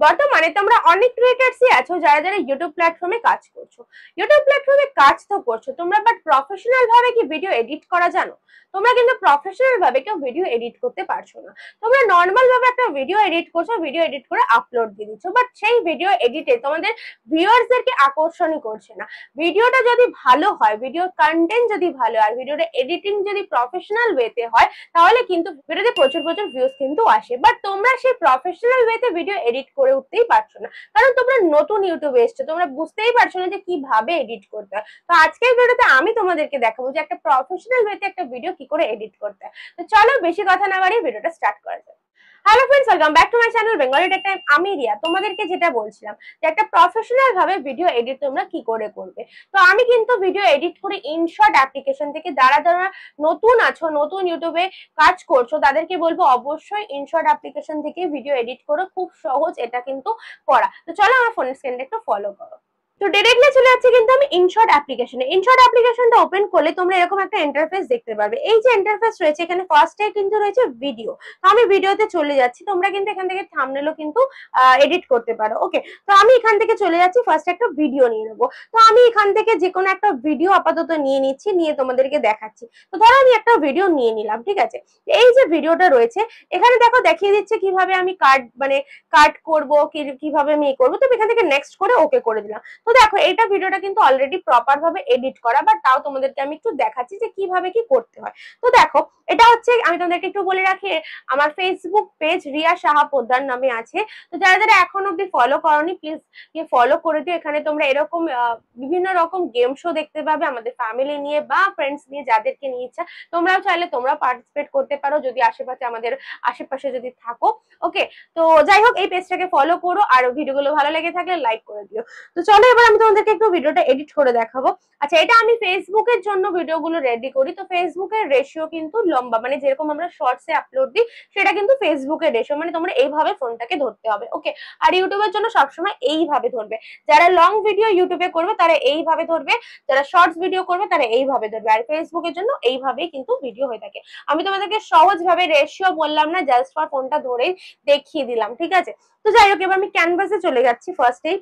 বর্তমানে তোমরা অনেক ক্রিয়েটার্সই আছো যারা যারা ইউটিউব প্ল্যাটফর্মে কাজ করছো। ইউটিউব প্ল্যাটফর্মে কাজ তো করছো তোমরা, বাট প্রফেশনাল ভাবে কি ভিডিও এডিট করা জানো? তোমরা কিন্তু প্রফেশনাল ভাবে কেউ ভিডিও এডিট করতে পারছো না। তোমরা নর্মাল ভাবে একটা ভিডিও এডিট করছো, ভিডিও এডিট করে আপলোড দিয়ে দিচ্ছ, বাট সেই ভিডিও এডিটে তোমাদের ভিউয়ার্সদেরকে আকর্ষণই করছে না। ভিডিওটা যদি ভালো হয়, ভিডিও কন্টেন্ট যদি ভালো হয়, ভিডিওটা এডিটিং যদি প্রফেশনাল ওয়েতে হয়, তাহলে কিন্তু ভিডিওতে প্রচুর প্রচুর ভিউজ কিন্তু আসে। বাট তোমরা সেই প্রফেশনাল ওয়েতে ভিডিও এডিট করে উঠতেই পারছো না, কারণ তোমরা নতুন ইউটিউবে এসছো, তোমরা বুঝতেই পারছো না যে কিভাবে এডিট করতে হয়। তো আজকের ভিডিওতে আমি তোমাদেরকে দেখাবো যে একটা প্রফেশনাল ওয়েতে একটা ভিডিও কি করে এডিট করতে হয়। তো চলো বেশি কথা না বাড়িয়ে ভিডিওটা স্টার্ট করা যাক। Hello friends, welcome back to my channel Bengali tech time. আমি রিয়া। তোমাদেরকে যেটা বলছিলাম যে একটা প্রফেশনাল ভাবে ভিডিও এডিট তোমরা কি করে করবে। তো আমি কিন্তু ভিডিও এডিট করি ইনশর্ট অ্যাপ্লিকেশন থেকে। যারা যারা নতুন আছো, নতুন ইউটিউবে কাজ করছো, তাদেরকে বলবো অবশ্যই ইনশর্ট অ্যাপ্লিকেশন থেকে ভিডিও এডিট করো। খুব সহজ এটা কিন্তু করা। তো চলো আমার ফোনের স্ক্রিনটা একটু ফলো করো। তো ডাইরেক্টলি চলে যাচ্ছে কিন্তু আমি ইনশর্ট অ্যাপ্লিকেশনে। ইনশর্ট অ্যাপ্লিকেশনটা ওপেন করলে তোমরা এরকম একটা ইন্টারফেস দেখতে পারবে। এই যে ইন্টারফেস রয়েছে, এখানে ফার্স্টে কিন্তু রয়েছে ভিডিও। তো আমি ভিডিওতে চলে যাচ্ছি। তোমরা কিন্তু এখান থেকে থাম্বনেলও কিন্তু এডিট করতে পারো। ওকে, তো আমি এখান থেকে চলে যাচ্ছি, ফার্স্ট একটা ভিডিও নিয়ে নেবো। তো আমি এখান থেকে যে কোনো একটা ভিডিও আপাতত নিয়ে নিচ্ছি, নিয়ে তোমাদেরকে দেখাচ্ছি। তো ধরো আমি একটা ভিডিও নিয়ে নিলাম, ঠিক আছে। এই যে ভিডিওটা রয়েছে এখানে দেখো দেখিয়ে দিচ্ছে কিভাবে আমি কাট করবো, কিভাবে আমি করবো। তো এখান থেকে নেক্সট করে ওকে করে দিলাম। তো দেখো এইটা ভিডিওটা কিন্তু অলরেডি প্রপার ভাবে এডিট করা, বাট তাও তোমাদেরকে আমি একটু দেখাচ্ছি যে কিভাবে কি করতে হয়। তো দেখো এটা হচ্ছে, আমি তোমাদেরকে একটু বলে রাখি, আমার ফেসবুক পেজ রিয়া সাহা পোদ্দার নামে আছে। তো যারা যারা এখন অব্দি ফলো করোনি, প্লিজ গিয়ে ফলো করে দিও। এখানে তোমরা এরকম বিভিন্ন রকম গেম শো দেখতে পাবে, আমাদের ফ্যামিলি নিয়ে বা ফ্রেন্ডস নিয়ে, যাদেরকে নিয়ে ইচ্ছা তোমরাও চাইলে তোমরা পার্টিসিপেট করতে পারো যদি আমাদের আশেপাশে যদি থাকো। ওকে, তো যাই হোক এই পেজটাকে ফলো করো, আর ভিডিওগুলো ভালো লেগে থাকলে লাইক করে দিও। তো চলো এবার আমি তোমাদেরকে একটু ভিডিওটা এডিট করে দেখাবো। আচ্ছা, এটা আমি ফেসবুকের জন্য ভিডিওগুলো রেডি করি। তো ফেসবুকের রেশিও কিন্তু লম্বা, মানে যেরকম আমরা শর্টসে আপলোড দিই সেটা কিন্তু ফেসবুকের রেশিও, মানে তোমরা এইভাবে ফোনটাকে ধরতে হবে। ওকে, আর ইউটিউবের জন্য সবসময় এইভাবে ধরবে। যারা লং ভিডিও ইউটিউবে করবে তারা এইভাবে ধরবে, যারা শর্টস ভিডিও করবে তারা এইভাবে ধরবে, আর ফেসবুকের জন্য এইভাবেই কিন্তু ভিডিও হয়ে থাকে। আমি তোমাদেরকে সহজ ভাবে রেশিও বললাম না, জাস্ট ফর ফোনটা ধরেই দেখিয়ে দিলাম, ঠিক আছে। তো যাই হোক এবার আমি ক্যানভাসে চলে যাচ্ছি। ফার্স্টেই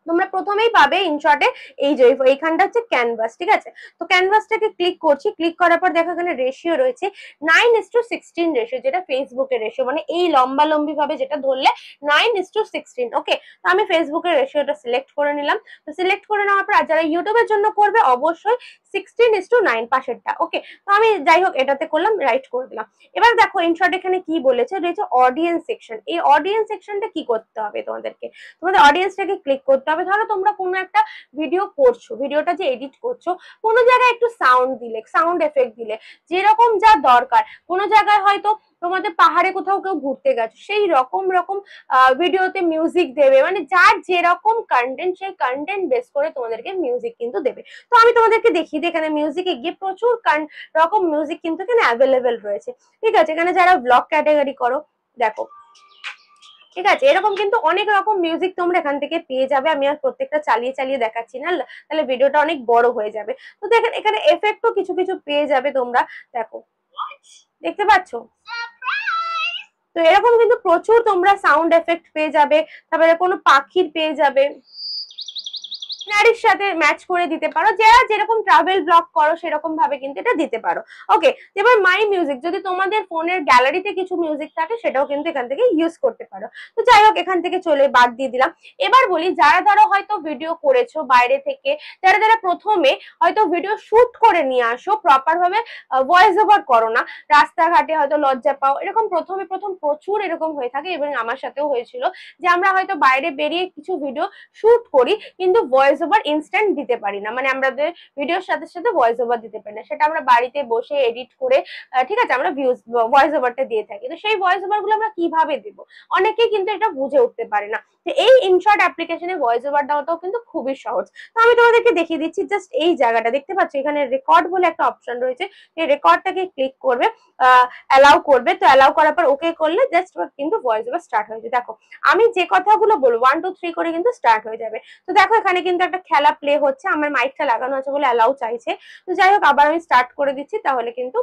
তোমরা প্রথমেই পাবে ইনশর্টে এই যে এইখানটা হচ্ছে ক্যানভাস, ঠিক আছে। তো ক্যানভাসটাকে ক্লিক করছি। ক্লিক করার পর দেখো এখানে রেশিও রয়েছে 9:16 রেশিও, যেটা ফেসবুকের রেশিও, মানে এই লম্বা লম্বি ভাবে যেটা ধরলে 9:16। ওকে, তো আমি ফেসবুকের রেশিওটা সিলেক্ট করে নিলাম। তো সিলেক্ট করে নেওয়ার পর যারা ইউটিউবের জন্য করবে অবশ্যই 16:9 পাশেরটা। ওকে, তো আমি যাই হোক এটাতে করলাম, রাইট করে দিলাম। এবার দেখো ইনশর্ট এখানে কি বলেছে, রয়েছে অডিয়েন্স সেকশন। এই অডিয়েন্স সেকশনটা কি করতে হবে তোমাদেরকে, তোমাদের অডিয়েন্সটাকে ক্লিক করতে হবে। ধরো তোমরা কোনো একটা ভিডিও করছো, ভিডিওটা যে এডিট করছো, কোনো জায়গায় একটু সাউন্ড দিলে, সাউন্ড এফেক্ট দিলে, যেরকম যা দরকার, কোনো জায়গায় হয়তো তোমাদের পাহাড়ে কোথাও কেউ ঘুরতে গেছো, সেই রকম ভিডিওতে মিউজিক দেবে, মানে যার যেরকম কন্টেন্ট সেই কন্টেন্ট বেস করে তোমাদেরকে মিউজিক কিন্তু দেবে। তো আমি তোমাদেরকে দেখিয়ে দিই, এখানে মিউজিকে গিয়ে প্রচুর রকম মিউজিক কিন্তু এখানে অ্যাভেলেবেল রয়েছে, ঠিক আছে। এখানে যারা ব্লগ ক্যাটাগরি করো দেখো, ঠিক আছে, এরকম কিন্তু অনেক রকম মিউজিক তোমরা এখান থেকে পেয়ে যাবে। আমি আর প্রত্যেকটা চালিয়ে চালিয়ে দেখাচ্ছি না, তাহলে ভিডিওটা অনেক বড় হয়ে যাবে। তো দেখেন এখানে এফেক্টও কিছু কিছু পেয়ে যাবে তোমরা, দেখো দেখতে পাচ্ছ। তো এরকম কিন্তু প্রচুর তোমরা সাউন্ড এফেক্ট পেয়ে যাবে, তারপরে কোনো পাখির পেয়ে যাবে, সিনারির সাথে ম্যাচ করে দিতে পারো। যারা যেরকম ট্রাভেল ব্লগ করো সেরকম ভাবে কিন্তু এটা দিতে পারো। ওকে, এবার মাই মিউজিক, যদি তোমাদের ফোনের গ্যালারিতে কিছু মিউজিক থাকে সেটাও কিন্তু এখান থেকে ইউজ করতে পারো। তো যাই হোক এখান থেকে চলে বাদ দিয়ে দিলাম। এবার বলি, যারা ধরো হয়তো ভিডিও করেছো বাইরে থেকে, যারা যারা প্রথমে হয়তো ভিডিও শুট করে নিয়ে আসো, প্রপার ভাবে ভয়েস ওভার করো না, রাস্তাঘাটে হয়তো লজ্জা পাও, এরকম প্রথম প্রচুর এরকম হয়ে থাকে, এবং আমার সাথেও হয়েছিল যে আমরা হয়তো বাইরে বেরিয়ে কিছু ভিডিও শুট করি কিন্তু ভয়েস ওভার ইনস্ট্যান্ট দিতে পারি না, মানে আমাদের ভিডিওর সাথে সাথে ভয়েস ওভার দিতে পারি না, সেটা আমরা বাড়িতে বসে এডিট করে, ঠিক আছে, আমরা ভয়েস ওভারটা দিয়ে থাকি। তো সেই ভয়েস ওভার গুলো আমরা কিভাবে দেবো, অনেকেই কিন্তু এটা বুঝে উঠতে পারে না। তো এই ইনশর্ট অ্যাপ্লিকেশনে ভয়েস ওভার দেওয়াটাও কিন্তু খুবই সহজ। তো আমি তোমাদেরকে দেখিয়ে দিচ্ছি, জাস্ট এই জায়গাটা দেখতে পাচ্ছ, এখানে রেকর্ড বলে একটা অপশন রয়েছে, এই রেকর্ডটাকে ক্লিক করবে, অ্যালাউ করবে। তো অ্যালাউ করার পর ওকে করলে জাস্ট কিন্তু ভয়েস ওভার স্টার্ট হয়ে যাবে। দেখো আমি যে কথাগুলো বলবো 1 2 3 করে কিন্তু স্টার্ট হয়ে যাবে। তো দেখো এখানে কিন্তু একটা খেলা প্লে হচ্ছে, আমার মাইকটা লাগানো আছে বলে অ্যালাউ চাইছে। তো যাই হোক আবার আমি স্টার্ট করে দিচ্ছি, তাহলে কিন্তু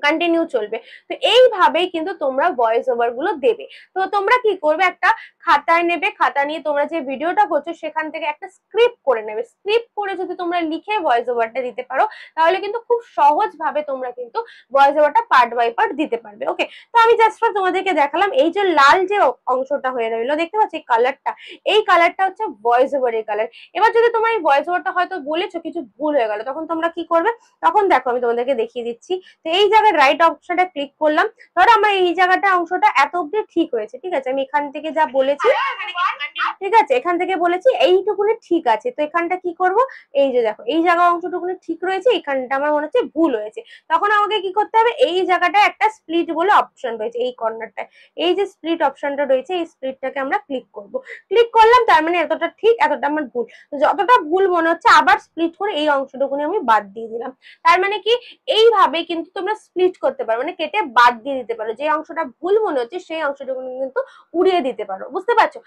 কন্টিনিউ চলবে। তো এইভাবেই কিন্তু তোমরা ভয়েস ওভার গুলো দেবে। তো তোমরা কি করবে, একটা খাতায় নেবে, খাতা নিয়ে তোমরা যে ভিডিওটা করছো সেখান থেকে একটা স্ক্রিপ্ট করে নেবে। স্ক্রিপ্ট করে যদি তোমরা লিখে ভয়েস ওভারটা দিতে পারো তাহলে কিন্তু খুব সহজ ভাবে তোমরা কিন্তু ভয়েস ওভারটা পার্ট বাই পার্ট দিতে পারবে। ওকে, তো আমি জাস্ট ফর তোমাদেরকে দেখালাম এই যে লাল যে অংশটা হয়ে রইলো দেখতে পাচ্ছ এই কালারটা, এই কালারটা হচ্ছে ভয়েস ওভারের কালার। এবার যদি তোমার এই ভয়েস ওভারটা হয়তো বলেছো কিছু ভুল হয়ে গেল তখন তোমরা কি করবে, তখন দেখো আমি তোমাদেরকে দেখিয়ে দিচ্ছি। তো এই জায়গায় রাইট অপশনটা ক্লিক করলাম, ধরো আমার এই জায়গাটা অংশটা এত অব্দি ঠিক হয়েছে, ঠিক আছে, আমি এখান থেকে যা বলেছি, ঠিক আছে, এখান থেকে বলেছি এইটুকুনি ঠিক আছে। তো এখানটা কি করব, এই যে দেখো এই জায়গা অংশটুকুনি ঠিক রয়েছে, এখানটা আমার মনে হচ্ছে ভুল হয়েছে, তখন আমাকে কি করতে হবে, এই জায়গাটা একটা স্প্লিট বলে অপশন রয়েছে এই কর্নারটায়, এই যে স্প্লিট অপশনটা রয়েছে এই স্প্লিটটাকে আমরা ক্লিক করব। ক্লিক করলাম, তার মানে এতটা ঠিক এতটা আমার ভুল, যতটা ভুল মনে হচ্ছে আবার স্প্লিট করে এই অংশটুকুনি আমি বাদ দিয়ে দিলাম। তার মানে কি এইভাবে কিন্তু তোমরা স্প্লিট করতে পারো, মানে কেটে বাদ দিয়ে দিতে পারো, যে অংশটা ভুল মনে হচ্ছে সেই অংশটুকুনি কিন্তু উড়িয়ে দিতে পারো, বুঝতে পারছো।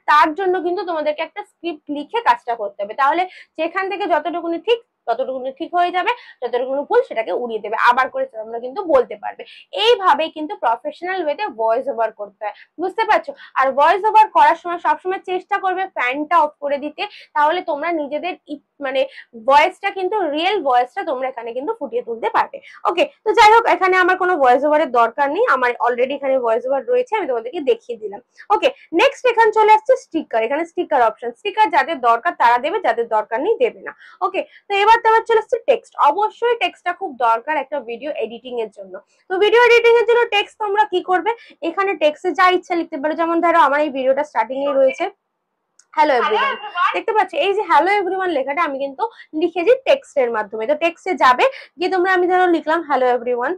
তার জন্য কিন্তু তোমাদেরকে একটা স্ক্রিপ্ট লিখে কাজটা করতে হবে, তাহলে যেখান থেকে যতটুকুনি ঠিক ততটুকুনি ঠিক হয়ে যাবে, যতটুকুনি ভুল সেটাকে উড়িয়ে দেবে, আবার করে তোমরা কিন্তু বলতে পারবে। এইভাবেই কিন্তু প্রফেশনাল ওয়েতে ভয়েস ওভার করতে হয়, বুঝতে পারছো। আর ভয়েস ওভার করার সময় সবসময় চেষ্টা করবে ফ্যানটা অফ করে দিতে, তাহলে তোমরা নিজেদের মানে ভয়েসটা কিন্তু রিয়েল ভয়েসটা তোমরা এখানে কিন্তু ফুটিয়ে তুলতে পারবে। ওকে, তো যাই হোক এখানে আমার কোনো ভয়েস ওভারের দরকার নেই, আমার অলরেডি এখানে ভয়েস ওভার রয়েছে, আমি তোমাদেরকে দেখিয়ে দিলাম। ওকে, নেক্সট এখানে চলে আসছে স্টিকার, এখানে স্টিকার অপশন, স্টিকার যাদের দরকার তারা দেবে, যাদের দরকার নেই দেবে না। ওকে, তো এবার তোমার চলে আসছে টেক্সট, অবশ্যই টেক্সটটা খুব দরকার একটা ভিডিও এডিটিং এর জন্য। তো ভিডিও এডিটিং এর জন্য টেক্সট তোমরা কি করবে, এখানে টেক্সটে যা ইচ্ছা লিখতে পারো, যেমন ধরো আমার এই ভিডিওটা স্টার্টিং এ রয়েছে হ্যালো এভরিওয়ান, দেখতে পাচ্ছ এই যে হ্যালো এভরিওয়ান লেখাটা আমি কিন্তু লিখেছি টেক্সটের মাধ্যমে। তো টেক্সটে যাবে গিয়ে তোমরা, আমি ধরো লিখলাম হ্যালো এভরিওয়ান,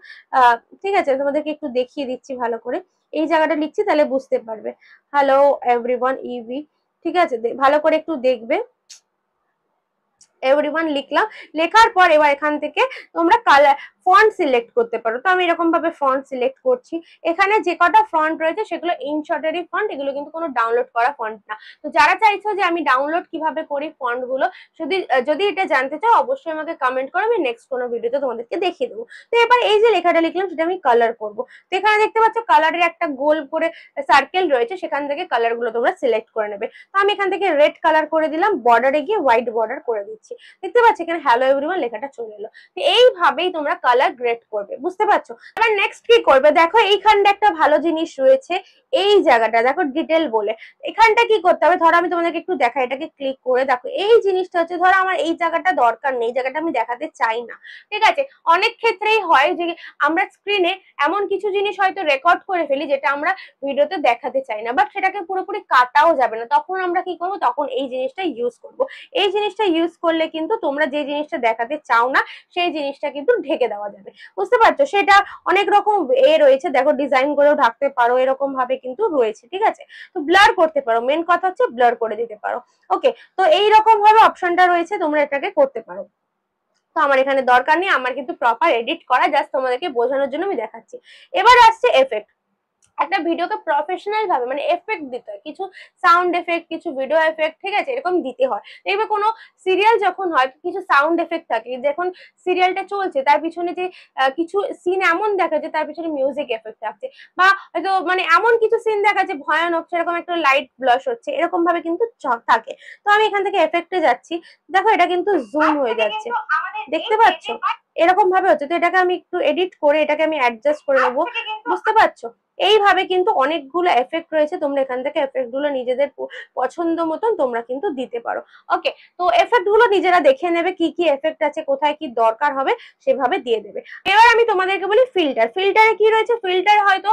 ঠিক আছে, তোমাদেরকে একটু দেখিয়ে দিচ্ছি ভালো করে, এই জায়গাটা লিখছি তাহলে বুঝতে পারবে, হ্যালো এভরিওয়ান ইভি, ঠিক আছে, ভালো করে একটু দেখবে, এভরিওয়ান লিখলাম। লেখার পর এবার এখান থেকে তোমরা কালার ফন্ট সিলেক্ট করতে পারো। তো আমি এরকম ভাবে ফন্ট সিলেক্ট করছি, এখানে যে কটা ফন্ট রয়েছে সেগুলো ইনশর্টেরই ফন্ট, এগুলো কিন্তু কোনো ডাউনলোড করা ফন্ট না। তো যারা চাইছো যে আমি ডাউনলোড কিভাবে করি ফন্ট গুলো, যদি এটা জানতে চাও অবশ্যই আমাকে কমেন্ট করো, আমি নেক্সট কোনো ভিডিওতে তোমাদেরকে দেখিয়ে দেবো। তো এবার এই যে লেখাটা লিখলাম সেটা আমি কালার করব। তো এখানে দেখতে পাচ্ছ কালারের একটা গোল করে সার্কেল রয়েছে, সেখান থেকে কালার গুলো তোমরা সিলেক্ট করে নেবে। তো আমি এখান থেকে রেড কালার করে দিলাম, বর্ডারে গিয়ে হোয়াইট বর্ডার করে দিচ্ছি, দেখতে পাচ্ছ এখানে হ্যালো এভরিওয়ান লেখাটা চলে এলো। তো এইভাবেই তোমরা কালার গ্রেড করবে, বুঝতে পারছো। এবার নেক্সট কি করবে, দেখো এইখানটা একটা ভালো জিনিস রয়েছে, এই জায়গাটা দেখো ডিটেল বলে, এখানটা কি করতে হবে, ধরো আমি তোমাদেরকে একটু দেখাই, এটাকে ক্লিক করে দেখো এই জিনিসটা হচ্ছে, ধরো আমার এই জায়গাটা দরকার নেই, জায়গাটা আমি দেখাতে চাই না, ঠিক আছে। অনেক ক্ষেত্রেই হয় যে আমরা স্ক্রিনে এমন কিছু জিনিস হয়তো রেকর্ড করে ফেলি যেটা আমরা ভিডিওতে দেখাতে চাই না, বাট সেটাকে পুরোপুরি কাটাও যাবে না, তখন আমরা কি করবো, তখন এই জিনিসটা ইউজ করবো। এই জিনিসটা ইউজ করলে কিন্তু তোমরা যে জিনিসটা দেখাতে চাও না সেই জিনিসটা কিন্তু ঢেকে দেওয়া যাবে, বুঝতে পারছো। সেটা অনেক রকম রয়েছে, দেখো ডিজাইন করেও ঢাকতে পারো, এরকম ভাবে কিন্তু রয়েছে, ঠিক আছে। তো ব্লার করতে পারো, মেন কথা হচ্ছে ব্লার করে দিতে পারো। ওকে, তো এইরকম ভাবে অপশনটা রয়েছে, তোমরা এটাকে করতে পারো। তো আমার এখানে দরকার নেই, আমার কিন্তু প্রপার এডিট করা, জাস্ট তোমাদেরকে বোঝানোর জন্য আমি দেখাচ্ছি। এবার আসছে এফেক্ট, একটা ভিডিওকে প্রফেশনাল ভাবে মানে এফেক্ট দিতে হয়, কিছু সাউন্ড এফেক্ট, কিছু ভিডিও এফেক্ট, ঠিক আছে, এরকম দিতে হয়। দেখবে কোনো সিরিয়াল যখন হয় কিছু সাউন্ড এফেক্ট থাকে, যখন সিরিয়ালটা চলছে তার পিছনে যে কিছু সিন এমন দেখা যায় তার পিছনে মিউজিক এফেক্ট থাকছে, বা হয়তো মানে এমন কিছু সিন দেখা যায় ভয়ানক, সেরকম একটা লাইট ব্লাশ হচ্ছে, এরকম ভাবে কিন্তু থাকে। তো আমি এখান থেকে এফেক্টে যাচ্ছি, দেখো এটা কিন্তু জুম হয়ে যাচ্ছে, দেখতে পাচ্ছ এরকম ভাবে হচ্ছে। তো এটাকে আমি একটু এডিট করে এটাকে আমি অ্যাডজাস্ট করে নেবো, বুঝতে পারছো। এইভাবে কিন্তু অনেকগুলো এফেক্ট রয়েছে, তোমরা এখান থেকে এফেক্ট গুলো নিজেদের পছন্দ মতন তোমরা কিন্তু দিতে পারো। ওকে, তো এফেক্ট গুলো নিজেরা দেখে নেবে কি কি এফেক্ট আছে, কোথায় কি দরকার হবে সেভাবে দিয়ে দেবে। এবার আমি তোমাদেরকে বলি ফিল্টার, ফিল্টারে কি রয়েছে, ফিল্টার হয়তো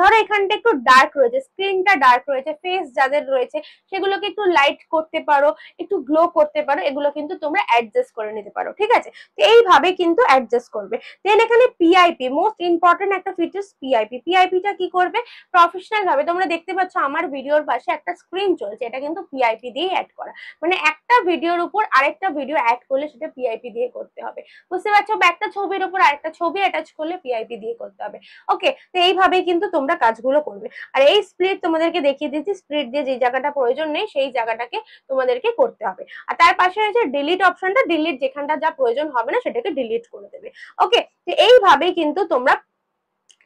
ধরো এখানটা একটু ডার্ক রয়েছে, স্ক্রিনটা ডার্ক রয়েছে, ফেস যাদের রয়েছে সেগুলোকে একটু লাইট করতে পারো, একটু গ্লো করতে পারো, এগুলো কিন্তু তোমরা অ্যাডজাস্ট করে নিতে পারো, ঠিক আছে। তো এইভাবে কিন্তু অ্যাডজাস্ট করবে। দেন এখানে পিআইপি, মোস্ট ইম্পর্টেন্ট একটা ফিচার্স পিআইপি। পিআইপিটা কি করবে, প্রফেশনাল ভাবে তোমরা দেখতে পাচ্ছ আমার ভিডিওর পাশে একটা স্ক্রিন চলছে, এটা কিন্তু পিআইপি দিয়ে অ্যাড করা, মানে একটা ভিডিওর উপর আরেকটা ভিডিও অ্যাড করলে সেটা পিআইপি দিয়ে করতে হবে, বুঝতে পারছো। বা একটা ছবির উপর আরেকটা ছবি অ্যাটাচ করলে পিআইপি দিয়ে করতে হবে। ওকে, তো এইভাবেই কিন্তু তোমরা কাজগুলো করবে। আর এই স্প্লিট তোমাদেরকে দেখিয়ে দিচ্ছি, স্প্লিট দিয়ে যে জায়গাটা প্রয়োজন নেই সেই জায়গাটাকে তোমাদেরকে করতে হবে। আর তার পাশে রয়েছে ডিলিট অপশনটা, ডিলিট যেখানটা যা প্রয়োজন হবে না সেটাকে ডিলিট করে দেবে। ওকে, তো এইভাবেই কিন্তু তোমরা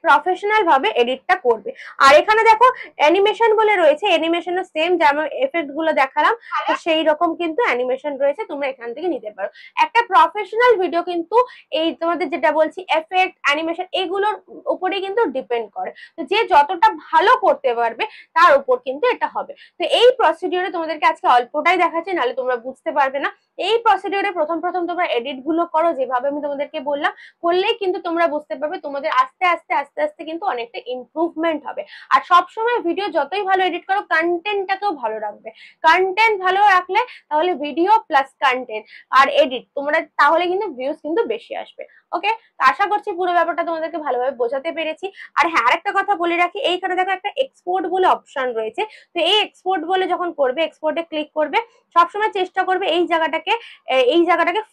প্রফেশনাল ভাবে এডিটটা করবে। আর এখানে দেখো অ্যানিমেশন বলে রয়েছে, অ্যানিমেশনও সেম যেমন এফেক্ট গুলো দেখালাম তো সেই রকম কিন্তু অ্যানিমেশন রয়েছে, তোমরা এখান থেকে নিতে পারো। একটা প্রফেশনাল ভিডিও কিন্তু এই তোমাদের যেটা বলছি এফেক্ট অ্যানিমেশন এগুলোর উপরে কিন্তু ডিপেন্ড করে, তো যে যতটা ভালো করতে পারবে তার উপর কিন্তু এটা হবে। তো এই প্রসিডিওরে তোমাদেরকে আজকে অল্পটাই দেখাচ্ছি, নাহলে তোমরা বুঝতে পারবে না। এই প্রসিডিওরে প্রথম তোমরা এডিট গুলো করো যেভাবে আমি তোমাদেরকে বললাম, করলেই কিন্তু তোমরা বুঝতে পারবে তোমাদের আস্তে আস্তে আস্তে আস্তে কিন্তু অনেকটা ইমপ্রুভমেন্ট হবে। আর সবসময় ভিডিও যতই ভালো এডিট করো কন্টেন্টটাকেও ভালো রাখবে। কন্টেন্ট ভালো রাখলে তাহলে ভিডিও প্লাস কন্টেন্ট আর এডিট তোমরা তাহলে কিন্তু ভিউজ কিন্তু বেশি আসবে। ওকে, তো আশা করছি পুরো ব্যাপারটা তোমাদেরকে ভালোভাবে বোঝাতে পেরেছি। আর হ্যাঁ, আরেকটা কথা বলে রাখি, এইখানে দেখো একটা এক্সপোর্ট বলে অপশন রয়েছে। তো এই এক্সপোর্ট বলে যখন করবে, এক্সপোর্টে ক্লিক করবে, সবসময় চেষ্টা করবে এই জায়গাটাকে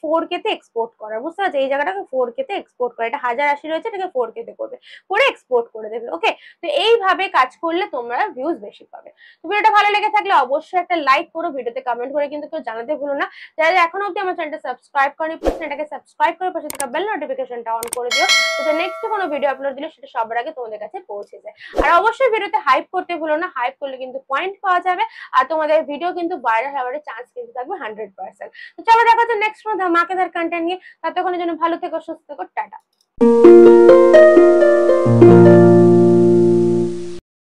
4K তে এক্সপোর্ট করার, বুঝতে পারছো? এই জায়গাটাকে 4K তে এক্সপোর্ট করে, এটা 1080 রয়েছে, এটাকে 4K তে করবে, করে এক্সপোর্ট করে দেবে। ওকে, তো এইভাবে কাজ করলে তোমরা ভিউজ বেশি পাবে। তো ভিডিওটা ভালো লেগে থাকলে অবশ্যই একটা লাইক করো, ভিডিওতে কমেন্ট করে কিন্তু কেউ জানাতে ভুলো না। যারা এখনো অবধি আমার চ্যানেলটা সাবস্ক্রাইব করেনি প্লিজ এটাকে সাবস্ক্রাইব করে পাশে থাকা বেল নোটিফিকেশনটা অন করে দিও, যাতে নেক্সট কোনো ভিডিও আপলোড দিলে সেটা সবার আগে তোমাদের কাছে পৌঁছে যায়। আর অবশ্যই ভিডিওতে হাইপ করতে ভুলো না, হাইপ করলে কিন্তু পয়েন্ট পাওয়া যাবে আর তোমাদের ভিডিও কিন্তু ভাইরাল হওয়ার চান্স কিন্তু থাকবে 100%। তো চলো দেখা হচ্ছে নেক্সট কোনো ধামাকেদার কন্টেন্ট নিয়ে, ততক্ষণের জন্য ভালো থেকো, সুস্থ থেকো, টাটা।